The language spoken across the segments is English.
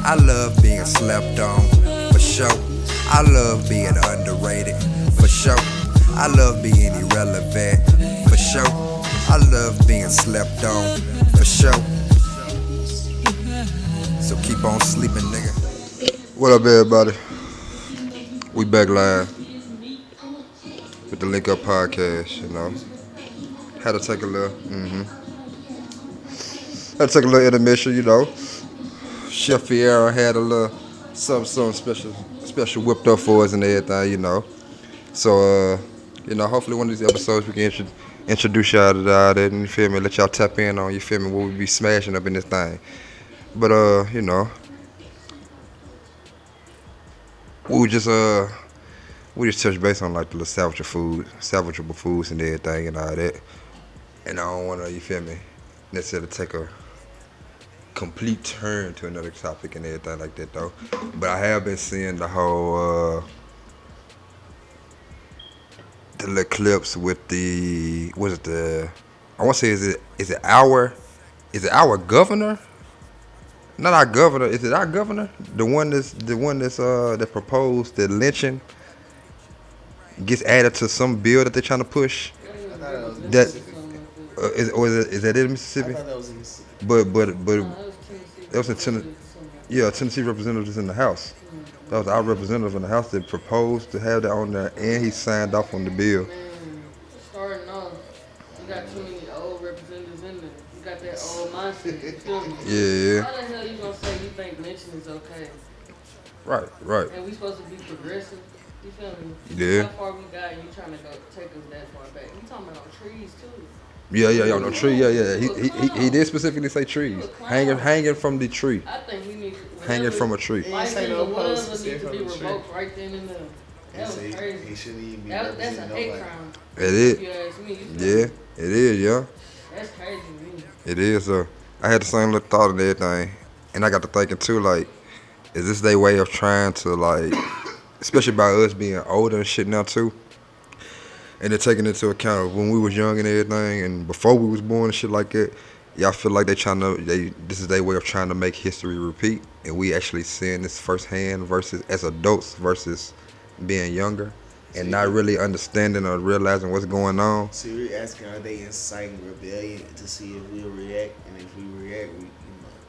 I love being slept on, for sure. I love being underrated, for sure. I love being irrelevant, for sure. I love being slept on, for sure. So keep on sleeping, nigga. What up, everybody? We back live with the Link Up Podcast, you know. Had to take a little, had to take a little intermission, you know. Chef Fiera had a little something special whipped up for us and everything, you know. So, hopefully one of these episodes we can introduce y'all to all that, and you feel me, let y'all tap in on, you feel me, what we be smashing up in this thing. But, we just, we just touch base on like the little salvageable foods and everything and all that. And I don't want to, you feel me, necessarily take a complete turn to another topic and everything like that though. But I have been seeing the whole the little clips with the I want to say is it our governor? Not our governor. Is it our governor? The one that's that proposed that lynching gets added to some bill that they're trying to push. That is that in Mississippi? I thought that was in Mississippi. But that was in Tennessee. Yeah, Tennessee representatives in the House. That was our representative in the House that proposed to have that on there, and he signed off on the bill. Starting off, you got too many old representatives in there. You got that old mindset. You feel me? Yeah. How the hell you gonna say you think lynching is okay? Right. And we supposed to be progressive. You feel me? Yeah. How far we got, and you trying to go take us that far back? You talking about on trees too? Yeah, on the tree. Yeah. He did specifically say trees, hanging from the tree. I think we need hanging from a tree. Life in the woods need to be revoked right then and there. That was crazy. He shouldn't even be That's a representing hate nobody. crime. It is. If you ask me. Yeah, it is. Yeah, That's crazy to me. it is. I had the same little thought and everything, and I got to thinking too. Like, is this their way of trying to like, especially by us being older and shit now too? And then taking into account of when we was young and everything, and before we was born and shit like that, y'all feel like this is their way of trying to make history repeat, and we actually seeing this firsthand versus as adults versus being younger, and not really understanding or realizing what's going on. So you're asking, are they inciting rebellion to see if we'll react, and if we react,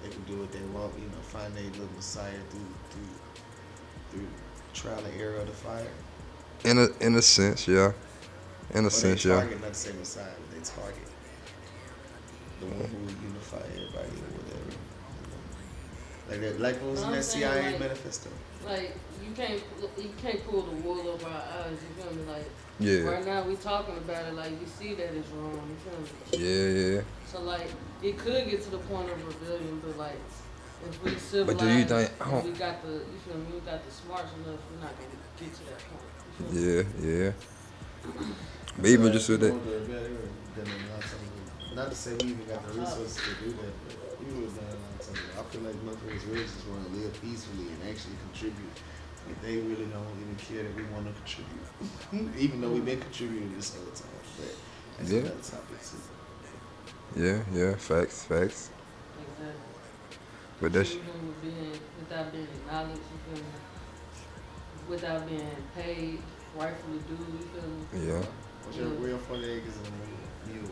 they can do what they want, find their little messiah through trial and error of the fire. In a sense, yeah. In a sense, yeah. Target, not to say Messiah, but they target the one who will unify everybody or whatever. Like what was in that CIA manifesto. Like you can't pull the wool over our eyes. You feel me? Like Yeah. right now we talking about it. Like we see that it's wrong. You feel me? Yeah. So like it could get to the point of rebellion, but like if we civilized, But do you think? if we got the we got the smarts enough, we're not gonna get to that point. You feel me? Yeah. But even just with that. Not to say we even got the resources to do that, but we would have done a lot of something. I feel like most of us really just want to live peacefully and actually contribute. Like they really don't even care that we want to contribute, even though we've been contributing this whole time. But that's another topic too. Yeah. Facts. Exactly. But that's Without being acknowledged, you feel me? Without being paid, rightfully due, you feel me? yeah. What's your real funny acres in a mule?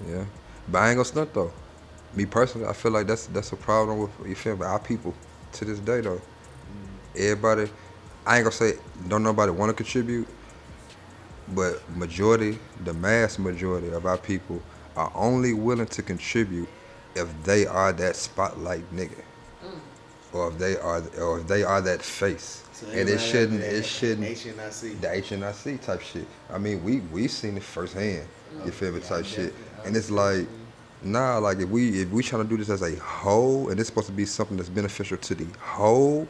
Yeah. But I ain't gonna stunt though. Me personally, I feel like that's a problem with, you feel me, our people to this day though. Everybody, I ain't gonna say don't nobody want to contribute, but the mass majority of our people are only willing to contribute if they are that spotlight nigga, or if they are that face. So And it shouldn't HNIC. the HNIC type shit. I mean, we seen it firsthand. You feel me, type shit. And it's like, nah, like if we trying to do this as a whole, and it's supposed to be something that's beneficial to the whole,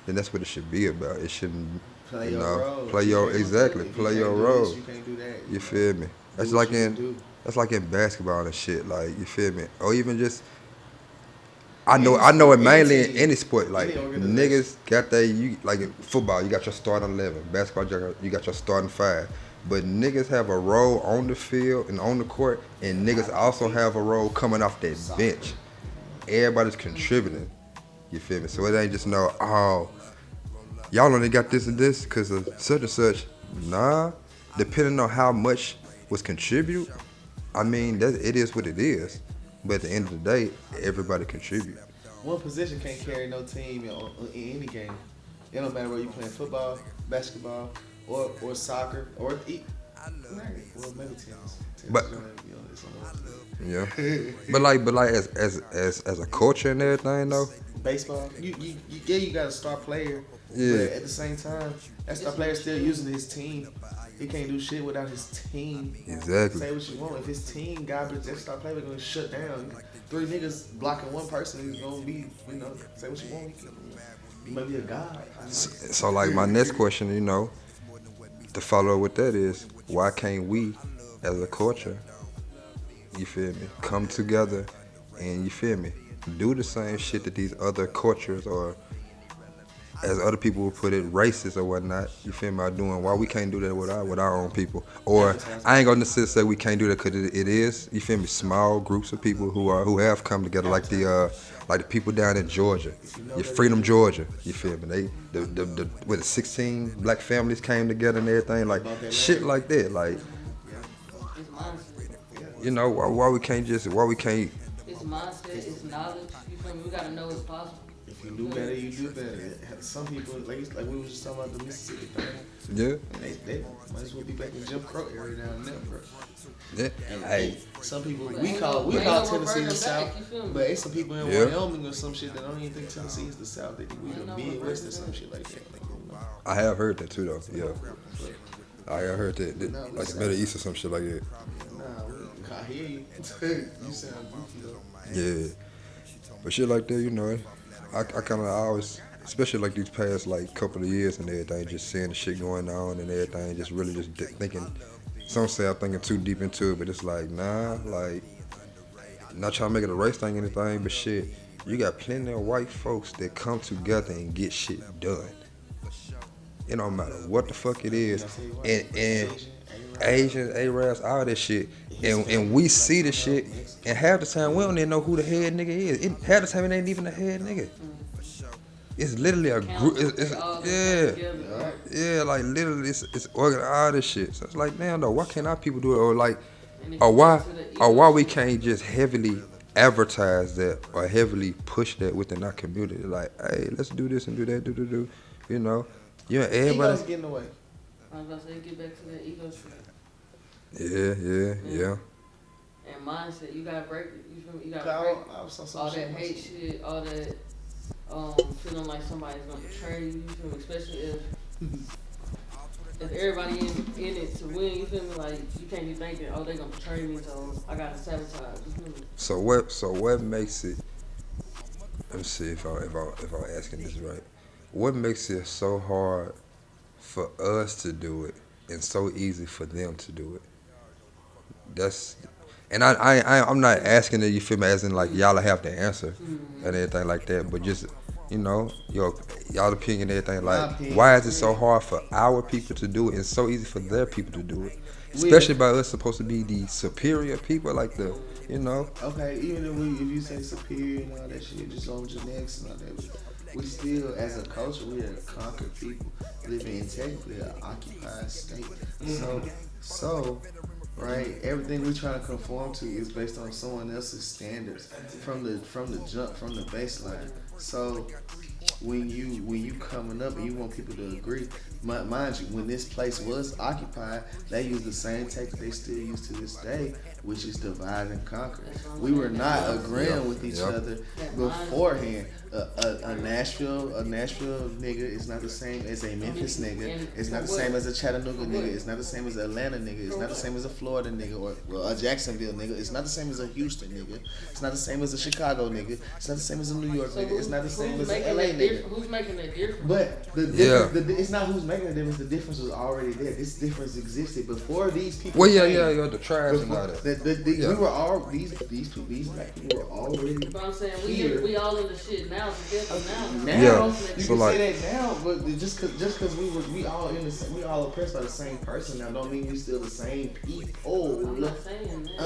then that's what it should be about. It shouldn't, Play your role. play your exactly, If play you your can't do role. this, you can't do that. You feel me? That's Do what like you can do. that's like in basketball and shit. Like, you feel me? Or even just, I know it mainly in any sport. Like, Any organization. niggas got like in football, you got your starting 11. Basketball, you got your starting 5. But niggas have a role on the field and on the court, and niggas also have a role coming off that bench. Everybody's contributing. You feel me? So it ain't just no, oh, y'all only got this and this because of such and such. Nah, depending on how much was contribute, I mean, that it is what it is. But at the end of the day, everybody contribute. One position can't carry no team in any game. It don't matter whether you playing football, basketball, or soccer, or well, maybe tennis. But yeah, but like as a culture and everything though. Baseball, you got a star player, Yeah. but at the same time, that star player still using his team. He can't do shit without his team. Exactly. Say what you want. If his team garbage, that star player gonna shut down. 3 niggas blocking one person is gonna be, say what you want. You might be a god. So like my next question, to follow up with that is, why can't we, as a culture, you feel me, come together and you feel me, do the same shit that these other cultures or, as other people would put it, racists or whatnot, you feel me, are doing? Why we can't do that with our own people? Or I ain't gonna necessarily say we can't do that because it is, you feel me, small groups of people who have come together, like the people down in Georgia, your Freedom, Georgia, you feel me? Where the 16 black families came together and everything, like shit like that, like, It's mindset. why we can't. It's mindset. It's knowledge. You feel me? We gotta know it's possible. If you do better, you do better. Some people, like we was just talking about the Mississippi thing. Yeah. And they might as well be back in Jim Crow area down there, bro. Yeah. And Hey. some people But we ain't call no Tennessee the reverting South, back, you feel me? but it's some people in Yeah. Wyoming or some shit that don't even think Tennessee is the South. They think we Ain't the no Midwest or reverting some back. shit like that. Like, I have heard that too, though. Yeah. I have heard that, No, like the Middle East or some shit like that. nah, I hear you. You sound goofy though. Yeah. But shit like that, I kind of always, especially like these past like couple of years and everything, just seeing the shit going on and everything, just really just thinking. Some say I'm thinking too deep into it, but it's like, nah, like, not trying to make it a race thing or anything, but shit, you got plenty of white folks that come together and get shit done. It don't matter what the fuck it is, and Asians, Arabs, all that shit, and we see the shit, and half the time we don't even know who the head nigga is. Half the time it ain't even the head nigga. It's literally a group. Yeah, like literally, it's organized, all this shit. So it's like, damn, though, why can't our people do it? Or like, or why we can't just heavily advertise that or heavily push that within our community? Like, hey, let's do this and do that, do. Ego's Everybody. getting away. I was about to say, get back to that ego shit. Yeah. And mindset, you gotta break it. You feel me? You gotta I break was on some all shit that hate myself. shit, all that feeling like somebody's gonna betray you. You feel me? Especially if everybody in it to win. You feel me? Like you can't be thinking, oh, they gonna betray me, so I gotta sabotage. You feel me? So what makes it? Let me see if I'm asking this right. What makes it so hard for us to do it and so easy for them to do it? And I'm not asking that, you feel me, as in like y'all have the answer and everything like that, but just y'all opinion and everything, like why is it so hard for our people to do it and so easy for their people to do it, especially by us supposed to be the superior people, like the Okay, even if you say superior and all that shit, just on genetics and all that, we still, as a culture, we are conquered people living in technically an occupied state. So, right, everything we trying to conform to is based on someone else's standards from the jump, from the baseline. So, when you coming up and you want people to agree, mind you, when this place was occupied, they used the same tactic they still use to this day, which is divide and conquer. We were not agreeing with each other beforehand. A Nashville nigga is not the same as a Memphis nigga. It's not the same as a Chattanooga nigga. It's not the same as an Atlanta nigga. It's not the same as a Florida nigga or a Jacksonville nigga. It's not the same as a Houston nigga. It's not the same as a Chicago nigga. It's not the same as a New York nigga. It's not the same as a LA nigga. Who's making that difference? But the Yeah. difference, it's not who's making the difference. The difference was already there. This difference existed before these people. Well, yeah, came. yeah, the tribes and all Before, that. we Yeah. were all these people, these black people were already But I'm saying here. we all in the shit now together now. Now Yeah. you So, can like- say that now, but just cause we all in the we all oppressed by the same person now don't mean we still the same people. I'm not saying that.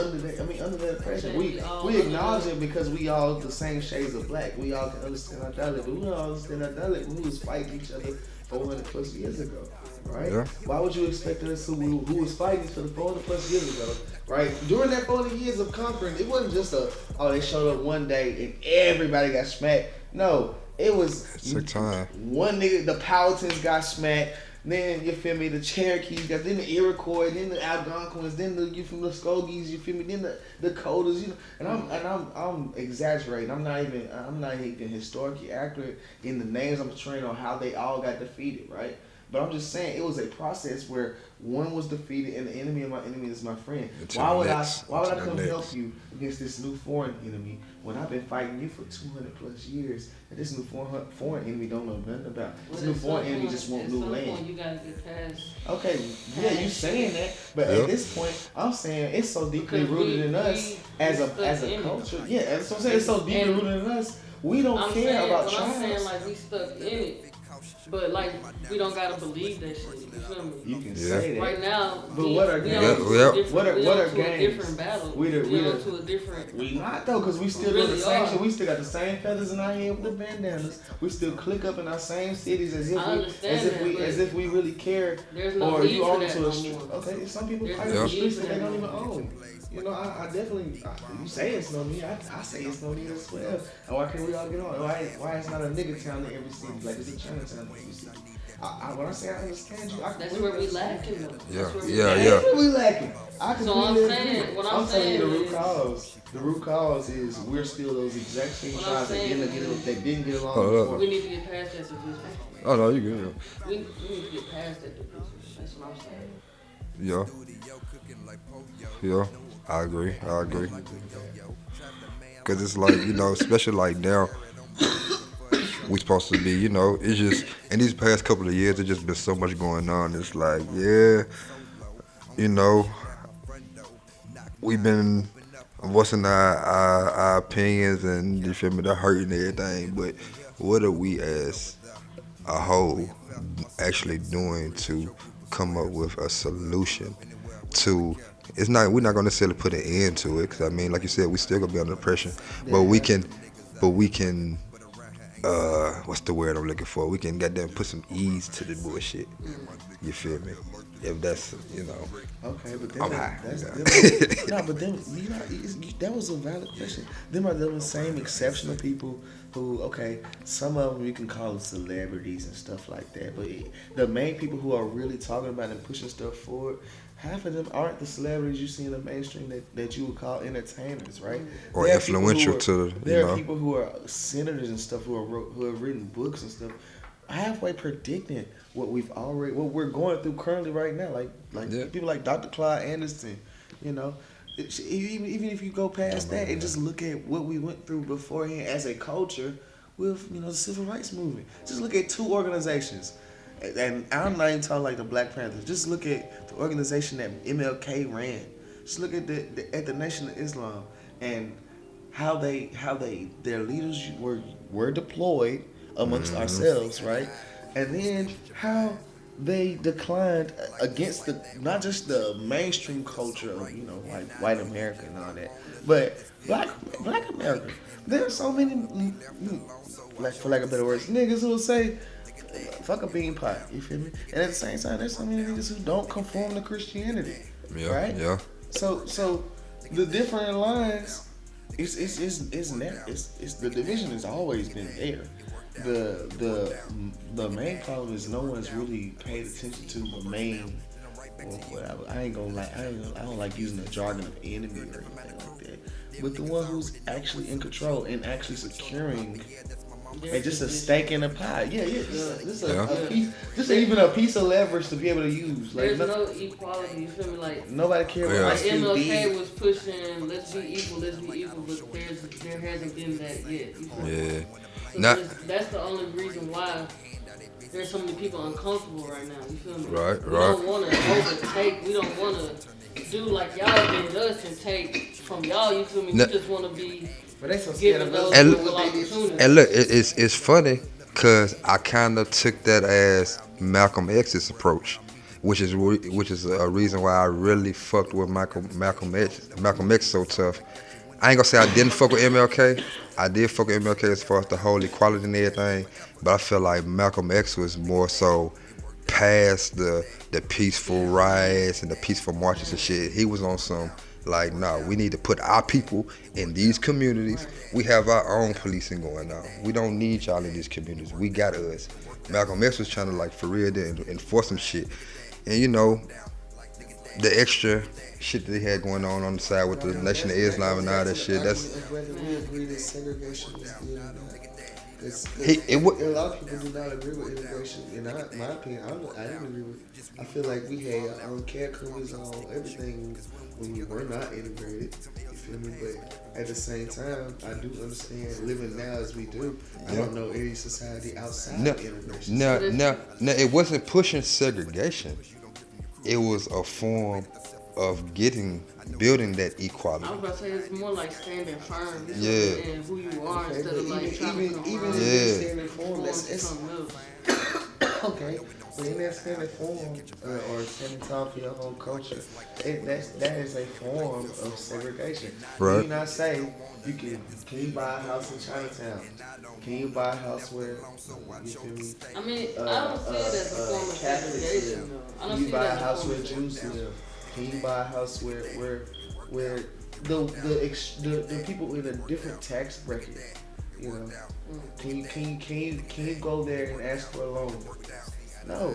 Under that oppression, saying we we all acknowledge under it because we all the same shades of black. We all can understand our dialect, but we don't understand our dialect. We was fighting each other 400 plus years ago, right? Yeah. Why would you expect us who was fighting for the 400 plus years ago, right? During that 400 years of conquering, it wasn't just they showed up one day and everybody got smacked. No, it was Took time. one nigga, the Powhatans got smacked. Then you feel me, the Cherokees got, then the Iroquois, then the Algonquins, then the from the Skogies, you feel me, then the Dakotas, you know, and I'm exaggerating. I'm not even historically accurate in the names I'm portraying on how they all got defeated, right? But I'm just saying it was a process where one was defeated and the enemy of my enemy is my friend. Why would I come help you against this new foreign enemy when I've been fighting you for 200 plus years and this new foreign enemy don't know nothing about? This new foreign enemy just want new land. You gotta get past. Okay, yeah, you saying that, but at this point, I'm saying it's so deeply rooted in us as a culture. Yeah, that's what I'm saying. It's so deeply rooted in us. We don't care about tribes. I'm saying like we stuck in it. But like we don't gotta believe that shit. You feel me? You can say that. Right now, but what are games? What are games? A different battle. We to a different. We not though, cause we still do the same shit. We still got the same feathers in our head with the bandanas. We still click up in our same cities as if we really care. There's no or need you for own that to no a street. more. Okay, some people There's fight no on the streets need that for they that don't no even more. own. You know, I definitely. You say it's no need. I say it's no need as well. And why can't we all get on? Why it's not a nigga town in every city? Like it's a Chinatown in every city. When I say I understand you, that's where we lacking though. Yeah. That's where we lacking. So I'm saying, what I'm saying telling you is, the root cause is we're still those exact same tribes that didn't get along before. We need to get past that division. Oh no, you good. We need to get past that division. That's what I'm saying. Yeah, I agree. Cause it's like, you know, especially like now, we supposed to be, you know, it's just in these past couple of years, it's just been so much going on. It's like, yeah, you know, we've been voicing our opinions and you feel me, the hurt and everything, but what are we as a whole actually doing to come up with a solution to? It's not. We're not gonna necessarily put an end to it, because I mean, like you said, we still gonna be under pressure, but we can. What's the word I'm looking for? We can goddamn put some ease to the bullshit. You feel me? If that's, you know. Okay, but I'm high. No, but then that was a valid question. Them are the same exceptional people who, okay, some of them you can call them celebrities and stuff like that, but the main people who are really talking about and pushing stuff forward, half of them aren't the celebrities you see in the mainstream that you would call entertainers, right? Or influential to, there are people who are senators and stuff who have written books and stuff, halfway predicting what we're going through currently right now, like people like Dr. Clyde Anderson, you know. Even if you go past that and just look at what we went through beforehand as a culture with, you know, the civil rights movement. Just look at two organizations. And I'm not even talking like the Black Panthers. Just look at the organization that MLK ran. Just look at the Nation of Islam and how their leaders were deployed amongst ourselves, right? And then how they declined against not just the mainstream culture of, you know, like white America and all that, but black America. There are so many, like, for lack of better words, niggas who will say, fuck a bean pot, you feel me? And at the same time, there's so many niggas who don't conform to Christianity, right? Yeah. So the different lines, it's the division has always been there. The main problem is no one's really paid attention to the main. Well, I don't like using the jargon of enemy or anything like that. But the one who's actually in control and actually securing their And just a position. stake in the pie. Yeah, yeah. Yeah. A piece, just even a piece of leverage to be able to use. Like There's no equality. You feel me? Like nobody care what Yeah. like Ice Cube MLK did. was pushing, let's be equal, but there hasn't been that yet. You feel me? Yeah. So Not that's the only reason why there's so many people uncomfortable right now. You feel me? right, We right. don't want to overtake. We don't want to do like y'all did us and take from y'all. You feel me? We No. just want to be But they so scared given of those us And- doing equal what they did. opportunities. And look, it's funny because I kind of took that as Malcolm X's approach, which is a reason why I really fucked with Malcolm X so tough. I ain't gonna say I didn't fuck with MLK. I did fuck with MLK as far as the whole equality and everything, but I feel like Malcolm X was more so past the peaceful riots and the peaceful marches and shit. He was on some like, nah, we need to put our people in these communities. We have our own policing going on. We don't need y'all in these communities. We got us. Malcolm X was trying to like for real to enforce some shit. And you know, the extra shit that they had going on the side with the Nation of Islam and all that shit. That's whether we agree that segregation is good or not. It A lot of people do not agree with integration. In my opinion, I didn't agree with. I feel like we had our own caregivers on everything when we were not integrated. You feel me? But at the same time, I do understand living now as we do. I don't know any society outside no, of integration. no. It wasn't pushing segregation. It was a form of building that equality. I was about to say it's more like standing firm. You Yeah. feel me, and who you are Okay, instead but of like trying to come even around in Yeah. that standing form, form that's to it's, something else. okay. But in that standing form or standing tall for your own culture, that is a form of segregation. Right. Can you not say can you buy a house in Chinatown? Can you buy a house where you feel me? I mean, I don't see it as a form of Catholics segregation live? though. I Can don't you see it buy a as a house form where of Jews segregation. live? Can you buy a house where the people in a different tax bracket? You know, can you go there and ask for a loan? No,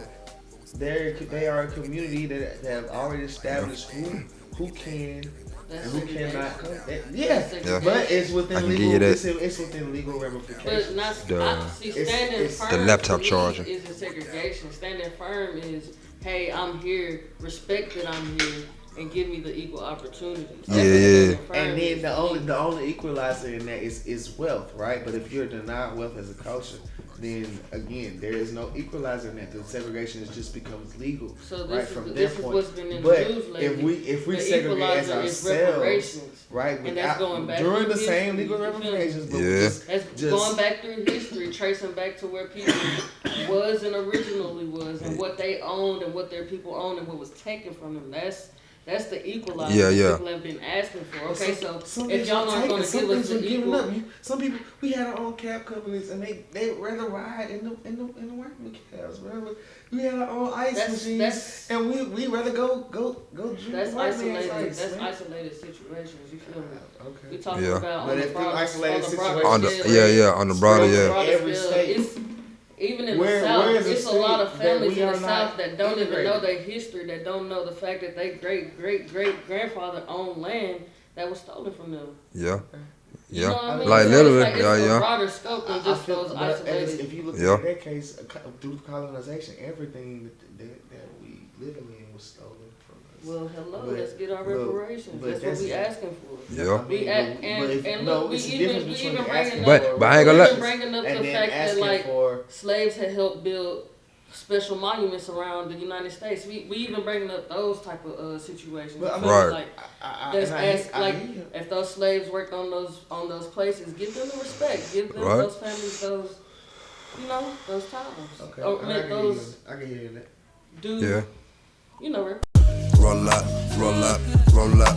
they are a community that have already established who can That's and who segregation. cannot come. That's Yeah, segregation. but it's I within can give legal. you that. It's within legal ramifications. But not The- see standing it's firm. the laptop to me charger. is a segregation. Standing firm is, hey, I'm here, respect that I'm here, and give me the equal opportunities. That's what Yeah. standing firm And then is the to me. only equalizer in that is wealth, right? But if you're denied wealth as a culture, then again there is no equalizer in that. The segregation is just becomes legal, So right? this From is their this is point. what's been in But the news lately. if we The segregate as equalizer is ourselves, reparations. right? And that's going back during through the same history, legal you feel me? ramifications, but Yeah. That's just going back through history, tracing back to where people was and originally was, and what they owned and what their people owned and what was taken from them. That's the equalizer Yeah, that yeah. people have been asking for. Okay, so some if things y'all were aren't going to taken, give us some the things were given equal, up. Some people, we had our own cab companies, and they rather ride in the working cabs, bro. We had our own ice machines, that's and we rather go drink that's the white man's isolated. ice. That's man. isolated situations. You feel me? We Okay. talking Yeah. about But on if the them broader, isolated on the broader On the scale. on the broader, On the yeah. broader Every scale, state. it's even in Where the South, is a it's a lot of state that families we in the are not South that don't even integrated? know their history, that don't know the fact that they great grandfather owned land that was stolen from them. Yeah. You know what I mean? Like So literally, it's yeah, a yeah. broader scope than just those but isolated. if you look Yeah. at that case, through colonization, everything that we living in was stolen from us. Well, hello, But- let's get our but- reparations. but That's what we that's- asking for. Yeah. I mean, And no, look, we it's the even difference between bringing asking up, But- for but I ain't gonna we lie- even bringing up and the then fact that asking like for slaves had helped build special monuments around the United States. We even bringing up those type of situations. But I You mean, feel me? Right. Like I, that's and I, ask, I like hear you. if those slaves worked on those places, give them the respect. Give them Right. those families those those titles. Okay, Or, I I mean, can those hear you. I can hear that. do Yeah. right? Roll up, roll up, roll up.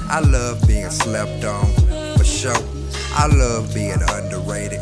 I love being slept on, for sure. I love being underrated.